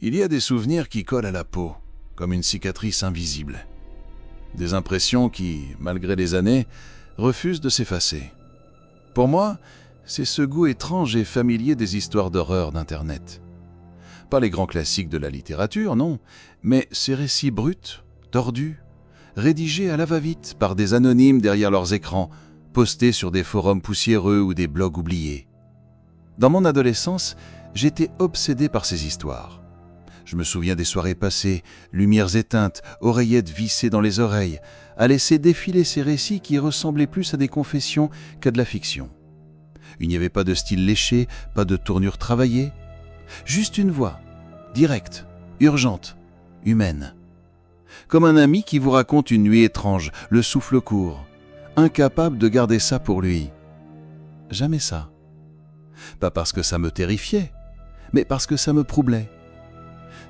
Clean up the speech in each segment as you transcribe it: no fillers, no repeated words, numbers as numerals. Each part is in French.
Il y a des souvenirs qui collent à la peau, comme une cicatrice invisible. Des impressions qui, malgré les années, refusent de s'effacer. Pour moi, c'est ce goût étrange et familier des histoires d'horreur d'Internet. Pas les grands classiques de la littérature, non, mais ces récits bruts, tordus, rédigés à la va-vite par des anonymes derrière leurs écrans, postés sur des forums poussiéreux ou des blogs oubliés. Dans mon adolescence, j'étais obsédé par ces histoires. Je me souviens des soirées passées, lumières éteintes, oreillettes vissées dans les oreilles, à laisser défiler ces récits qui ressemblaient plus à des confessions qu'à de la fiction. Il n'y avait pas de style léché, pas de tournure travaillée, juste une voix, directe, urgente, humaine. Comme un ami qui vous raconte une nuit étrange, le souffle court, incapable de garder ça pour lui. Jamais ça. Pas parce que ça me terrifiait, mais parce que ça me troublait.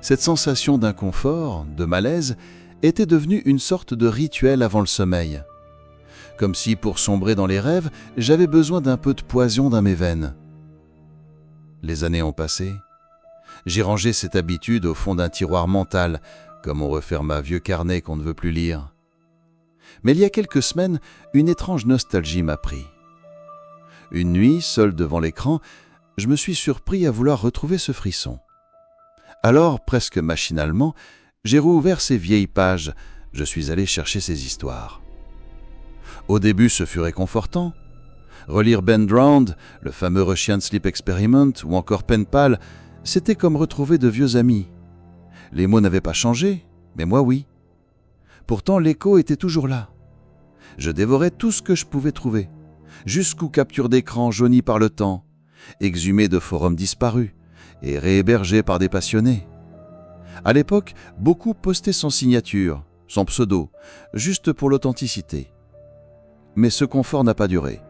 Cette sensation d'inconfort, de malaise, était devenue une sorte de rituel avant le sommeil. Comme si, pour sombrer dans les rêves, j'avais besoin d'un peu de poison dans mes veines. Les années ont passé. J'ai rangé cette habitude au fond d'un tiroir mental, comme on referme un vieux carnet qu'on ne veut plus lire. Mais il y a quelques semaines, une étrange nostalgie m'a pris. Une nuit, seul devant l'écran, je me suis surpris à vouloir retrouver ce frisson. Alors, presque machinalement, j'ai rouvert ces vieilles pages, je suis allé chercher ces histoires. Au début, ce fut réconfortant. Relire Ben Drowned, le fameux Russian Sleep Experiment ou encore Pen Pal, c'était comme retrouver de vieux amis. Les mots n'avaient pas changé, mais moi oui. Pourtant, l'écho était toujours là. Je dévorais tout ce que je pouvais trouver, jusqu'aux captures d'écran jaunies par le temps, exhumées de forums disparus et réhébergées par des passionnés. À l'époque, beaucoup postaient sans signature, sans pseudo, juste pour l'authenticité. Mais ce confort n'a pas duré.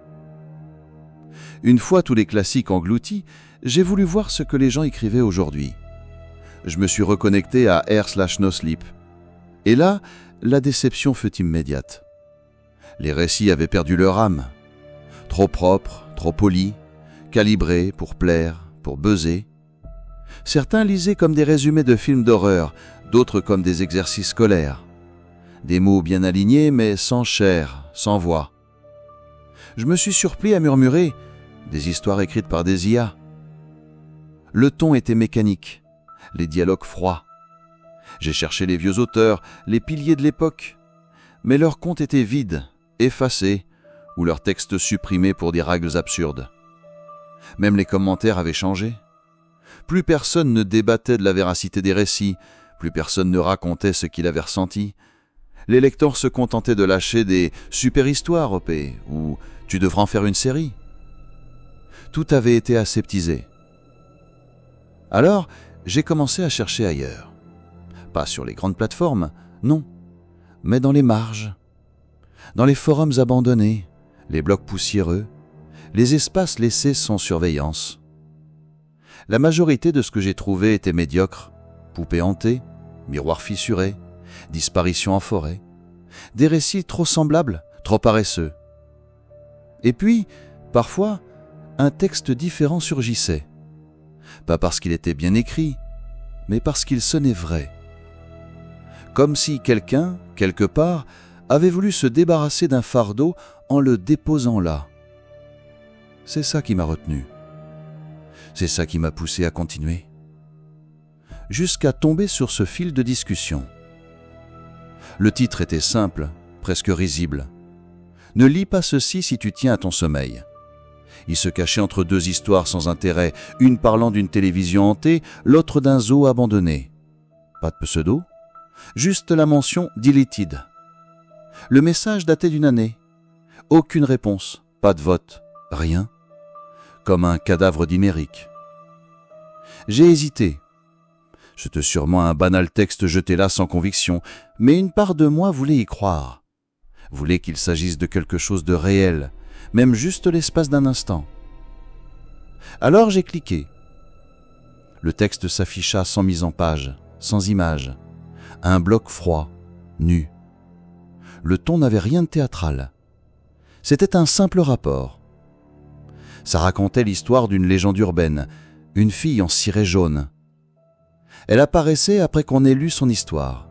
Une fois tous les classiques engloutis, j'ai voulu voir ce que les gens écrivaient aujourd'hui. Je me suis reconnecté à r/nosleep. Et là, la déception fut immédiate. Les récits avaient perdu leur âme. Trop propres, trop polis, calibrés pour plaire, pour buzzer. Certains lisaient comme des résumés de films d'horreur, d'autres comme des exercices scolaires. Des mots bien alignés, mais sans chair, sans voix. Je me suis surpris à murmurer des histoires écrites par des IA. Le ton était mécanique, les dialogues froids. J'ai cherché les vieux auteurs, les piliers de l'époque, mais leurs contes étaient vides, effacés, ou leurs textes supprimés pour des règles absurdes. Même les commentaires avaient changé. Plus personne ne débattait de la véracité des récits, plus personne ne racontait ce qu'il avait ressenti. Les lecteurs se contentaient de lâcher des « super histoires, OP » ou « tu devras en faire une série ». Tout avait été aseptisé. Alors, j'ai commencé à chercher ailleurs. Pas sur les grandes plateformes, non, mais dans les marges, dans les forums abandonnés, les blogs poussiéreux, les espaces laissés sans surveillance. La majorité de ce que j'ai trouvé était médiocre, poupées hantées, miroirs fissurés, disparitions en forêt, des récits trop semblables, trop paresseux. Et puis, parfois, un texte différent surgissait. Pas parce qu'il était bien écrit, mais parce qu'il sonnait vrai. Comme si quelqu'un, quelque part, avait voulu se débarrasser d'un fardeau en le déposant là. C'est ça qui m'a retenu. C'est ça qui m'a poussé à continuer. Jusqu'à tomber sur ce fil de discussion. Le titre était simple, presque risible. Ne lis pas ceci si tu tiens à ton sommeil. Il se cachait entre deux histoires sans intérêt, une parlant d'une télévision hantée, l'autre d'un zoo abandonné. Pas de pseudo, juste la mention « deleted ». Le message datait d'une année. Aucune réponse, pas de vote, rien. Comme un cadavre numérique. J'ai hésité. C'était sûrement un banal texte jeté là sans conviction, mais une part de moi voulait y croire. Voulait qu'il s'agisse de quelque chose de réel, même juste l'espace d'un instant. Alors j'ai cliqué. Le texte s'afficha sans mise en page, sans image. Un bloc froid, nu. Le ton n'avait rien de théâtral. C'était un simple rapport. Ça racontait l'histoire d'une légende urbaine, une fille en ciré jaune. Elle apparaissait après qu'on ait lu son histoire.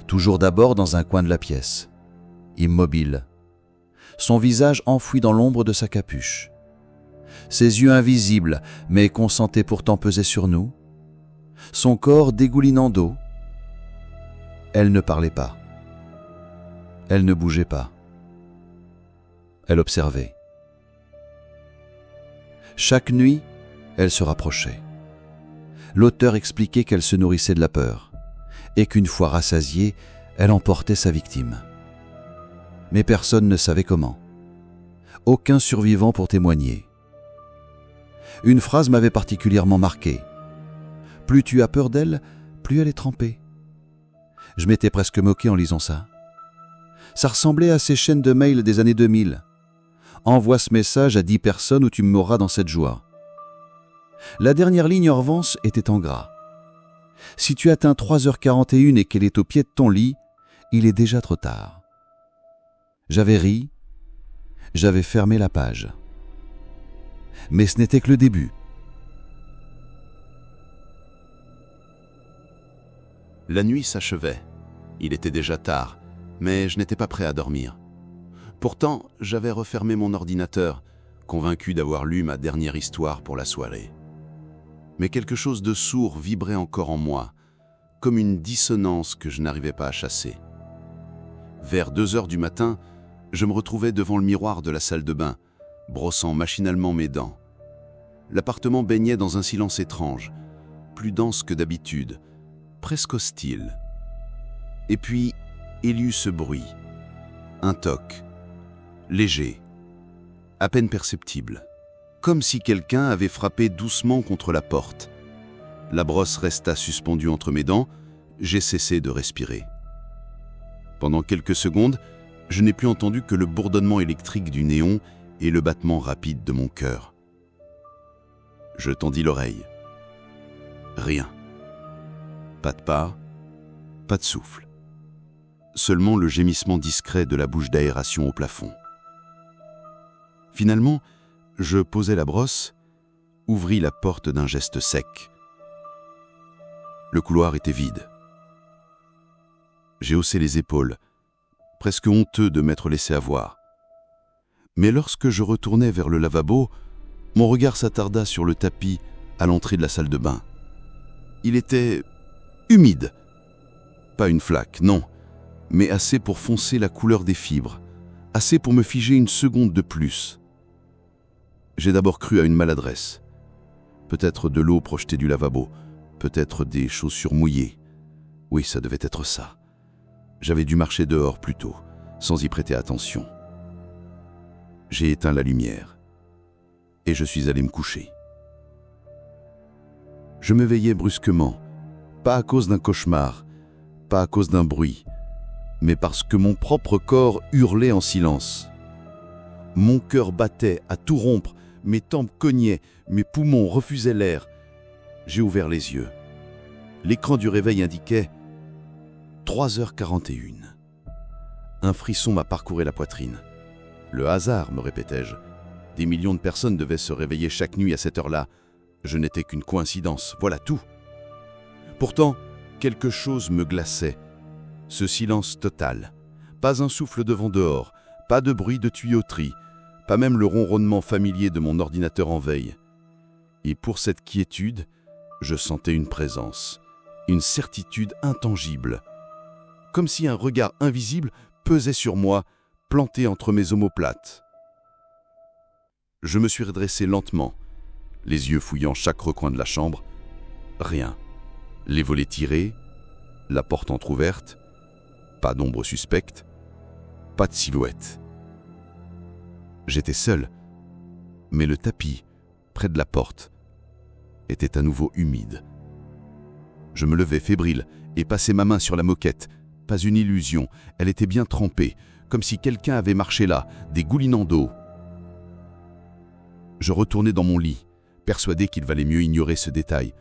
Toujours d'abord dans un coin de la pièce, immobile, son visage enfoui dans l'ombre de sa capuche. Ses yeux invisibles, mais qu'on sentait pourtant peser sur nous. Son corps dégoulinant d'eau. Elle ne parlait pas. Elle ne bougeait pas. Elle observait. Chaque nuit, elle se rapprochait. L'auteur expliquait qu'elle se nourrissait de la peur et qu'une fois rassasiée, elle emportait sa victime. Mais personne ne savait comment. Aucun survivant pour témoigner. Une phrase m'avait particulièrement marqué. « Plus tu as peur d'elle, plus elle est trempée. » Je m'étais presque moqué en lisant ça. Ça ressemblait à ces chaînes de mails des années 2000. Envoie ce message à 10 personnes ou tu mourras dans cette joie. La dernière ligne en revanche était en gras. Si tu atteins 3h41 et qu'elle est au pied de ton lit, il est déjà trop tard. J'avais ri, j'avais fermé la page. Mais ce n'était que le début. La nuit s'achevait. Il était déjà tard, mais je n'étais pas prêt à dormir. Pourtant, j'avais refermé mon ordinateur, convaincu d'avoir lu ma dernière histoire pour la soirée. Mais quelque chose de sourd vibrait encore en moi, comme une dissonance que je n'arrivais pas à chasser. Vers 2h du matin, je me retrouvais devant le miroir de la salle de bain, brossant machinalement mes dents. L'appartement baignait dans un silence étrange, plus dense que d'habitude, presque hostile. Et puis, il y eut ce bruit, un toc, léger, à peine perceptible, comme si quelqu'un avait frappé doucement contre la porte. La brosse resta suspendue entre mes dents, j'ai cessé de respirer. Pendant quelques secondes, je n'ai plus entendu que le bourdonnement électrique du néon et le battement rapide de mon cœur. Je tendis l'oreille. Rien. Pas de pas, pas de souffle. Seulement le gémissement discret de la bouche d'aération au plafond. Finalement, je posai la brosse, ouvris la porte d'un geste sec. Le couloir était vide. J'ai haussé les épaules, presque honteux de m'être laissé avoir. Mais lorsque je retournai vers le lavabo, mon regard s'attarda sur le tapis à l'entrée de la salle de bain. Il était humide. Pas une flaque, non, mais assez pour foncer la couleur des fibres, assez pour me figer une seconde de plus. J'ai d'abord cru à une maladresse. Peut-être de l'eau projetée du lavabo, peut-être des chaussures mouillées. Oui, ça devait être ça. J'avais dû marcher dehors plus tôt, sans y prêter attention. J'ai éteint la lumière et je suis allé me coucher. Je m'éveillai brusquement, pas à cause d'un cauchemar, pas à cause d'un bruit, mais parce que mon propre corps hurlait en silence. Mon cœur battait à tout rompre, mes tempes cognaient, mes poumons refusaient l'air. J'ai ouvert les yeux. L'écran du réveil indiquait 3h41. Un frisson m'a parcouru la poitrine. Le hasard, me répétais-je. Des millions de personnes devaient se réveiller chaque nuit à cette heure-là. Je n'étais qu'une coïncidence, voilà tout. Pourtant, quelque chose me glaçait. Ce silence total. Pas un souffle de vent dehors, pas de bruit de tuyauterie, pas même le ronronnement familier de mon ordinateur en veille. Et pour cette quiétude, je sentais une présence, une certitude intangible. Comme si un regard invisible pesait sur moi, planté entre mes omoplates. Je me suis redressé lentement, les yeux fouillant chaque recoin de la chambre. Rien. Les volets tirés, la porte entr'ouverte, pas d'ombre suspecte, pas de silhouette. J'étais seul, mais le tapis, près de la porte, était à nouveau humide. Je me levai fébrile et passai ma main sur la moquette. Pas une illusion, elle était bien trempée, comme si quelqu'un avait marché là, dégoulinant d'eau. Je retournai dans mon lit, persuadé qu'il valait mieux ignorer ce détail.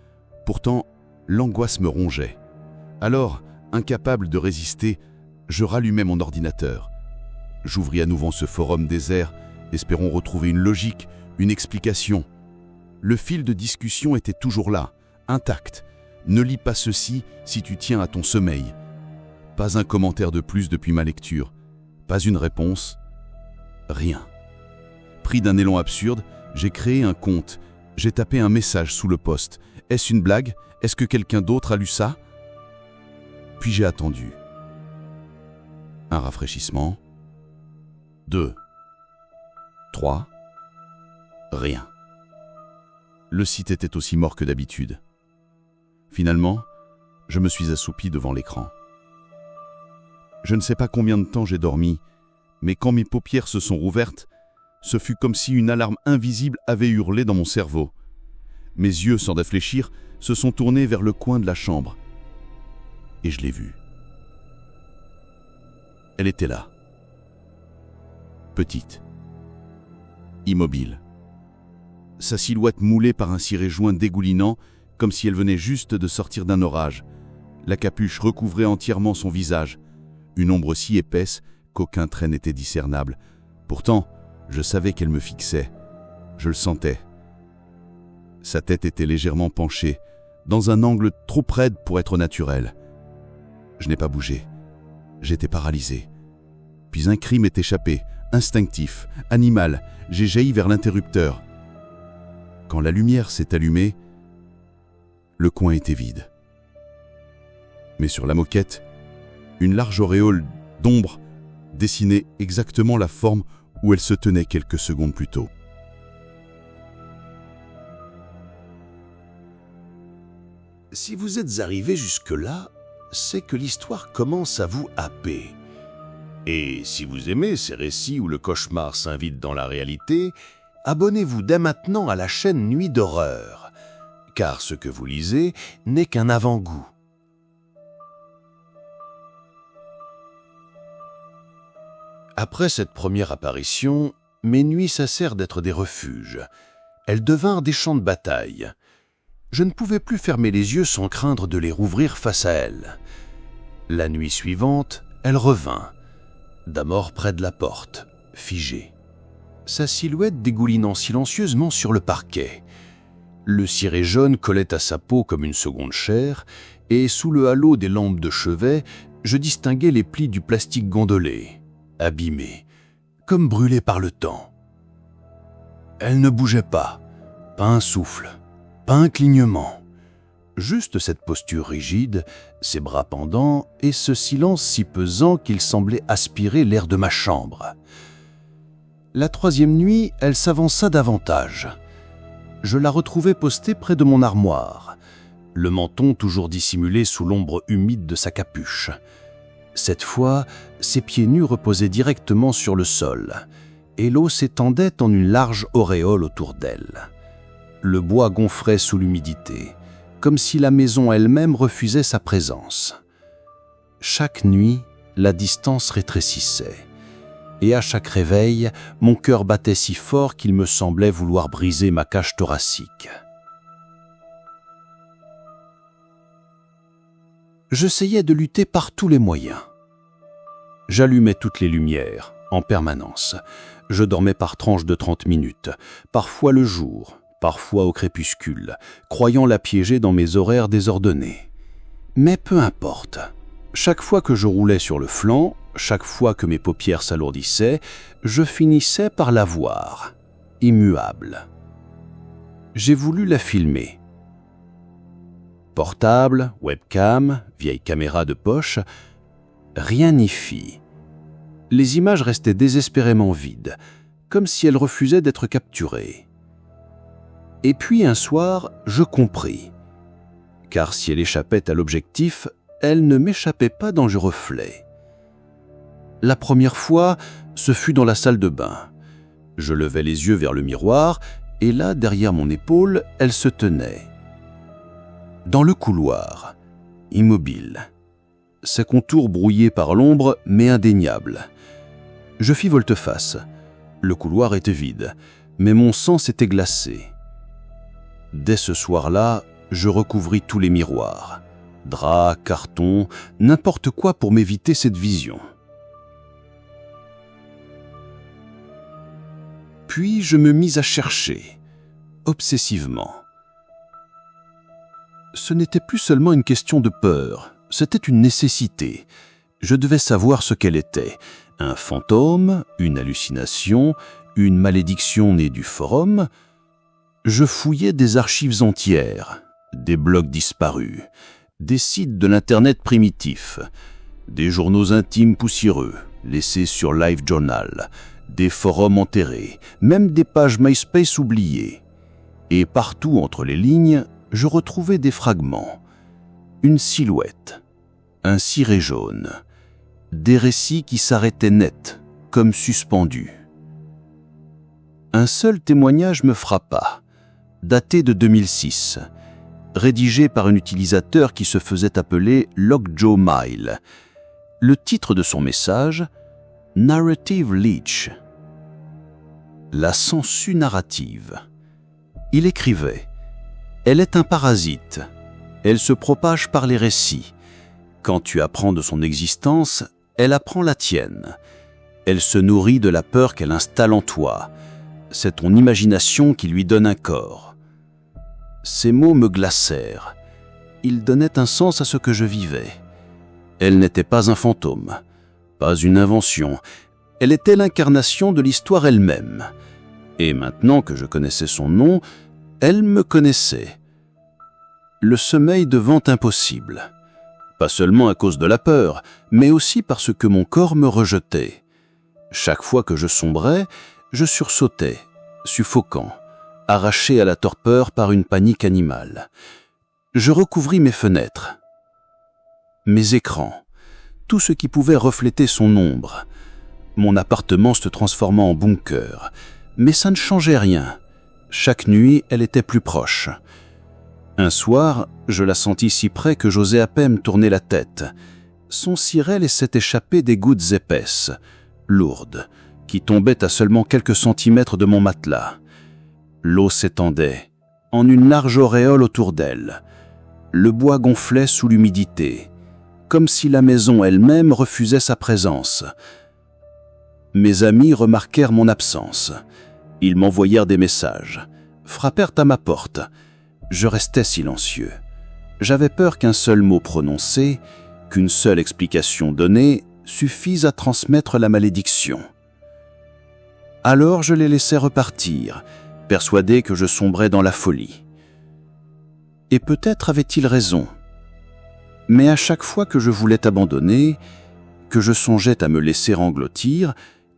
Pourtant, l'angoisse me rongeait. Alors, incapable de résister, je rallumai mon ordinateur. J'ouvris à nouveau ce forum désert, espérant retrouver une logique, une explication. Le fil de discussion était toujours là, intact, Ne lis pas ceci si tu tiens à ton sommeil. Pas un commentaire de plus depuis ma lecture. Pas une réponse. Rien. Pris d'un élan absurde, j'ai créé un compte. J'ai tapé un message sous le post. Est-ce une blague? Est-ce que quelqu'un d'autre a lu ça? Puis j'ai attendu. Un rafraîchissement. 2. 3. Rien. Le site était aussi mort que d'habitude. Finalement, je me suis assoupi devant l'écran. Je ne sais pas combien de temps j'ai dormi, mais quand mes paupières se sont rouvertes, ce fut comme si une alarme invisible avait hurlé dans mon cerveau. Mes yeux, sans réfléchir, se sont tournés vers le coin de la chambre. Et je l'ai vue. Elle était là. Petite. Immobile. Sa silhouette moulée par un ciré joint dégoulinant, comme si elle venait juste de sortir d'un orage. La capuche recouvrait entièrement son visage, une ombre si épaisse qu'aucun trait n'était discernable. Pourtant, je savais qu'elle me fixait. Je le sentais. Sa tête était légèrement penchée, dans un angle trop raide pour être naturel. Je n'ai pas bougé. J'étais paralysé. Puis un cri m'est échappé, instinctif, animal. J'ai jailli vers l'interrupteur. Quand la lumière s'est allumée, le coin était vide. Mais sur la moquette, une large auréole d'ombre dessinait exactement la forme où elle se tenait quelques secondes plus tôt. Si vous êtes arrivé jusque-là, c'est que l'histoire commence à vous happer. Et si vous aimez ces récits où le cauchemar s'invite dans la réalité, abonnez-vous dès maintenant à la chaîne Nuit d'horreur, car ce que vous lisez n'est qu'un avant-goût. Après cette première apparition, mes nuits cessèrent d'être des refuges. Elles devinrent des champs de bataille. Je ne pouvais plus fermer les yeux sans craindre de les rouvrir face à elle. La nuit suivante, elle revint, d'abord près de la porte, figée. Sa silhouette dégoulinant silencieusement sur le parquet. Le ciré jaune collait à sa peau comme une seconde chair, et sous le halo des lampes de chevet, je distinguais les plis du plastique gondolé, abîmé, comme brûlé par le temps. Elle ne bougeait pas un souffle, pas un clignement. Juste cette posture rigide, ses bras pendants et ce silence si pesant qu'il semblait aspirer l'air de ma chambre. La troisième nuit, elle s'avança davantage. Je la retrouvai postée près de mon armoire, le menton toujours dissimulé sous l'ombre humide de sa capuche. Cette fois, ses pieds nus reposaient directement sur le sol, et l'eau s'étendait en une large auréole autour d'elle. Le bois gonfrait sous l'humidité, comme si la maison elle-même refusait sa présence. Chaque nuit, la distance rétrécissait, et à chaque réveil, mon cœur battait si fort qu'il me semblait vouloir briser ma cage thoracique. J'essayais de lutter par tous les moyens. J'allumais toutes les lumières, en permanence. Je dormais par tranches de 30 minutes, parfois le jour, parfois au crépuscule, croyant la piéger dans mes horaires désordonnés. Mais peu importe. Chaque fois que je roulais sur le flanc, chaque fois que mes paupières s'alourdissaient, je finissais par la voir, immuable. J'ai voulu la filmer. Portable, webcam, vieille caméra de poche, rien n'y fit. Les images restaient désespérément vides, comme si elles refusaient d'être capturées. Et puis un soir, je compris. Car si elle échappait à l'objectif, elle ne m'échappait pas dans le reflet. La première fois, ce fut dans la salle de bain. Je levai les yeux vers le miroir, et là, derrière mon épaule, elle se tenait. Dans le couloir, immobile. Ses contours brouillés par l'ombre, mais indéniables. Je fis volte-face. Le couloir était vide, mais mon sang s'était glacé. Dès ce soir-là, je recouvris tous les miroirs. Draps, cartons, n'importe quoi pour m'éviter cette vision. Puis je me mis à chercher, obsessivement. Ce n'était plus seulement une question de peur, c'était une nécessité. Je devais savoir ce qu'elle était. Un fantôme, une hallucination, une malédiction née du forum. Je fouillais des archives entières, des blogs disparus, des sites de l'Internet primitif, des journaux intimes poussiéreux, laissés sur LiveJournal, des forums enterrés, même des pages MySpace oubliées. Et partout entre les lignes, je retrouvais des fragments, une silhouette, un ciré jaune, des récits qui s'arrêtaient net, comme suspendus. Un seul témoignage me frappa, daté de 2006, rédigé par un utilisateur qui se faisait appeler Lockjaw Mile. Le titre de son message, Narrative Leech. La sangsue narrative. Il écrivait « Elle est un parasite. Elle se propage par les récits. Quand tu apprends de son existence, elle apprend la tienne. Elle se nourrit de la peur qu'elle installe en toi. C'est ton imagination qui lui donne un corps. » Ces mots me glacèrent. Ils donnaient un sens à ce que je vivais. Elle n'était pas un fantôme, pas une invention. Elle était l'incarnation de l'histoire elle-même. Et maintenant que je connaissais son nom, elle me connaissait. Le sommeil devint impossible. Pas seulement à cause de la peur, mais aussi parce que mon corps me rejetait. Chaque fois que je sombrais, je sursautais, suffocant, arraché à la torpeur par une panique animale. Je recouvris mes fenêtres, mes écrans, tout ce qui pouvait refléter son ombre. Mon appartement se transforma en bunker, mais ça ne changeait rien. Chaque nuit, elle était plus proche. Un soir, je la sentis si près que j'osais à peine tourner la tête. Son ciré laissait échapper des gouttes épaisses, lourdes, qui tombaient à seulement quelques centimètres de mon matelas. L'eau s'étendait, en une large auréole autour d'elle. Le bois gonflait sous l'humidité, comme si la maison elle-même refusait sa présence. Mes amis remarquèrent mon absence. Ils m'envoyèrent des messages, frappèrent à ma porte. Je restais silencieux. J'avais peur qu'un seul mot prononcé, qu'une seule explication donnée, suffise à transmettre la malédiction. Alors je les laissais repartir, persuadé que je sombrais dans la folie. Et peut-être avait-il raison. Mais à chaque fois que je voulais abandonner, que je songeais à me laisser engloutir,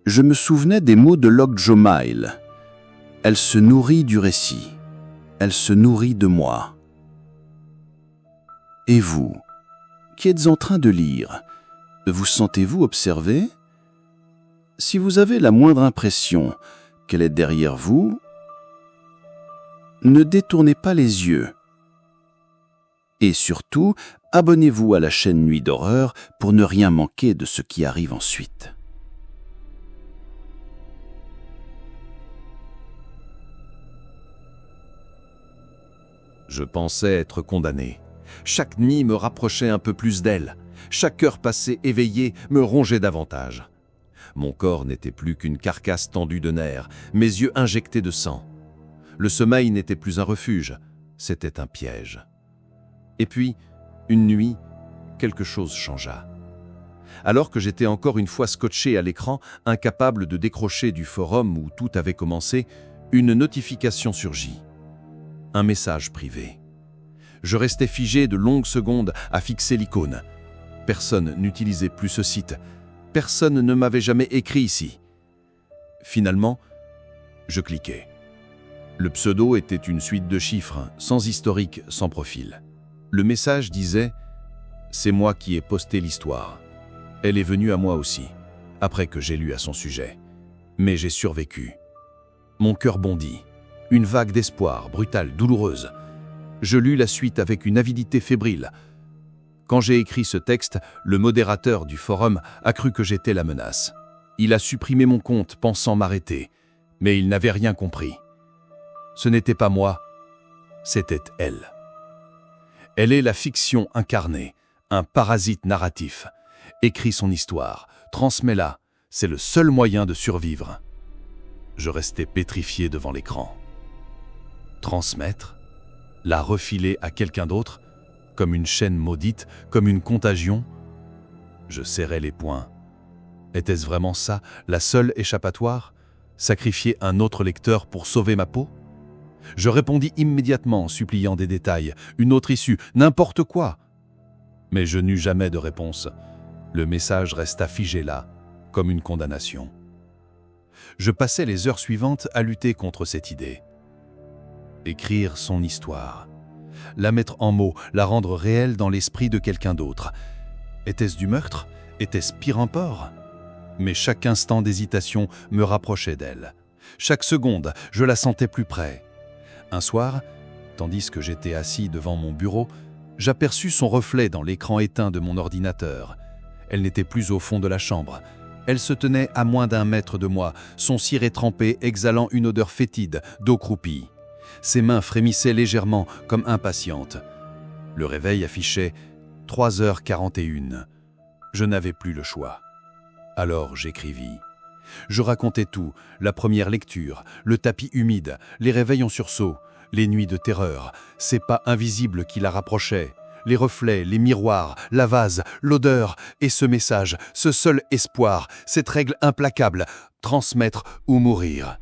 je me souvenais des mots de Lockjaw Mile. Elle se nourrit du récit. Elle se nourrit de moi. Et vous, qui êtes en train de lire, vous sentez-vous observé? Si vous avez la moindre impression qu'elle est derrière vous, ne détournez pas les yeux. Et surtout, abonnez-vous à la chaîne Nuit d'Horreur pour ne rien manquer de ce qui arrive ensuite. Je pensais être condamné. Chaque nuit me rapprochait un peu plus d'elle. Chaque heure passée éveillée me rongeait davantage. Mon corps n'était plus qu'une carcasse tendue de nerfs, mes yeux injectés de sang. Le sommeil n'était plus un refuge, c'était un piège. Et puis, une nuit, quelque chose changea. Alors que j'étais encore une fois scotché à l'écran, incapable de décrocher du forum où tout avait commencé, une notification surgit. Un message privé. Je restais figé de longues secondes à fixer l'icône. Personne n'utilisait plus ce site. Personne ne m'avait jamais écrit ici. Finalement, je cliquai. Le pseudo était une suite de chiffres, sans historique, sans profil. Le message disait « C'est moi qui ai posté l'histoire. Elle est venue à moi aussi, après que j'ai lu à son sujet. Mais j'ai survécu. Mon cœur bondit. Une vague d'espoir, brutale, douloureuse. Je lus la suite avec une avidité fébrile. Quand j'ai écrit ce texte, le modérateur du forum a cru que j'étais la menace. Il a supprimé mon compte pensant m'arrêter, mais il n'avait rien compris. Ce n'était pas moi, c'était elle. Elle est la fiction incarnée, un parasite narratif. Écris son histoire, transmets-la, c'est le seul moyen de survivre. Je restais pétrifié devant l'écran. Transmettre, la refiler à quelqu'un d'autre, comme une chaîne maudite, comme une contagion. Je serrais les poings. Était-ce vraiment ça, la seule échappatoire? Sacrifier un autre lecteur pour sauver ma peau? Je répondis immédiatement, suppliant des détails, une autre issue, n'importe quoi. Mais je n'eus jamais de réponse. Le message resta figé là, comme une condamnation. Je passais les heures suivantes à lutter contre cette idée. Écrire son histoire. La mettre en mots, la rendre réelle dans l'esprit de quelqu'un d'autre. Était-ce du meurtre? Était-ce pire encore? Mais chaque instant d'hésitation me rapprochait d'elle. Chaque seconde, je la sentais plus près. Un soir, tandis que j'étais assis devant mon bureau, j'aperçus son reflet dans l'écran éteint de mon ordinateur. Elle n'était plus au fond de la chambre. Elle se tenait à moins d'1 mètre de moi, son ciré trempé exhalant une odeur fétide d'eau croupie. Ses mains frémissaient légèrement, comme impatientes. Le réveil affichait 3h41. Je n'avais plus le choix. Alors j'écrivis. Je racontais tout, la première lecture, le tapis humide, les réveils en sursaut, les nuits de terreur, ces pas invisibles qui la rapprochaient, les reflets, les miroirs, la vase, l'odeur et ce message, ce seul espoir, cette règle implacable, transmettre ou mourir.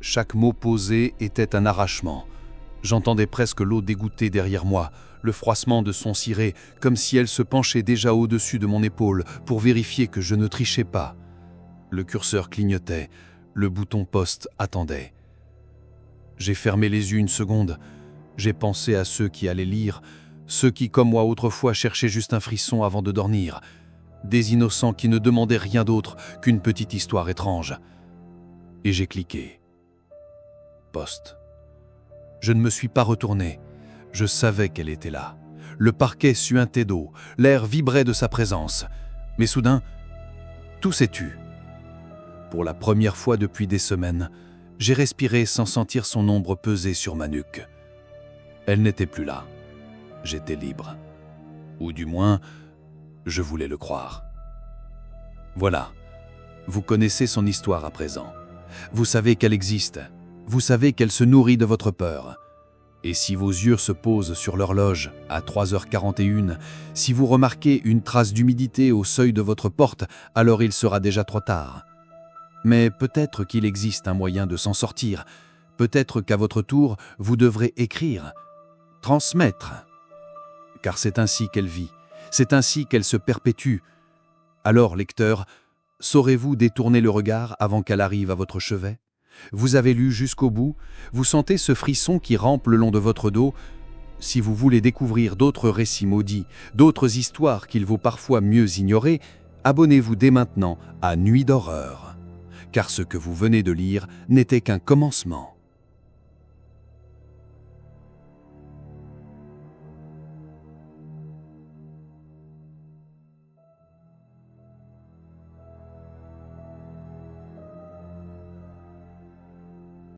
Chaque mot posé était un arrachement. J'entendais presque l'eau dégoûter derrière moi, le froissement de son ciré, comme si elle se penchait déjà au-dessus de mon épaule pour vérifier que je ne trichais pas. Le curseur clignotait, le bouton poste attendait. J'ai fermé les yeux une seconde. J'ai pensé à ceux qui allaient lire, ceux qui, comme moi autrefois, cherchaient juste un frisson avant de dormir. Des innocents qui ne demandaient rien d'autre qu'une petite histoire étrange. Et j'ai cliqué. Poste. Je ne me suis pas retourné. Je savais qu'elle était là. Le parquet suintait d'eau, l'air vibrait de sa présence. Mais soudain, tout s'est tu. Pour la première fois depuis des semaines, j'ai respiré sans sentir son ombre peser sur ma nuque. Elle n'était plus là. J'étais libre. Ou du moins, je voulais le croire. Voilà, vous connaissez son histoire à présent. Vous savez qu'elle existe. Vous savez qu'elle se nourrit de votre peur. Et si vos yeux se posent sur l'horloge à 3h41, si vous remarquez une trace d'humidité au seuil de votre porte, alors il sera déjà trop tard. Mais peut-être qu'il existe un moyen de s'en sortir. Peut-être qu'à votre tour, vous devrez écrire, transmettre. Car c'est ainsi qu'elle vit, c'est ainsi qu'elle se perpétue. Alors, lecteur, saurez-vous détourner le regard avant qu'elle arrive à votre chevet? Vous avez lu jusqu'au bout, vous sentez ce frisson qui rampe le long de votre dos. Si vous voulez découvrir d'autres récits maudits, d'autres histoires qu'il vaut parfois mieux ignorer, abonnez-vous dès maintenant à Nuit d'horreur. Car ce que vous venez de lire n'était qu'un commencement.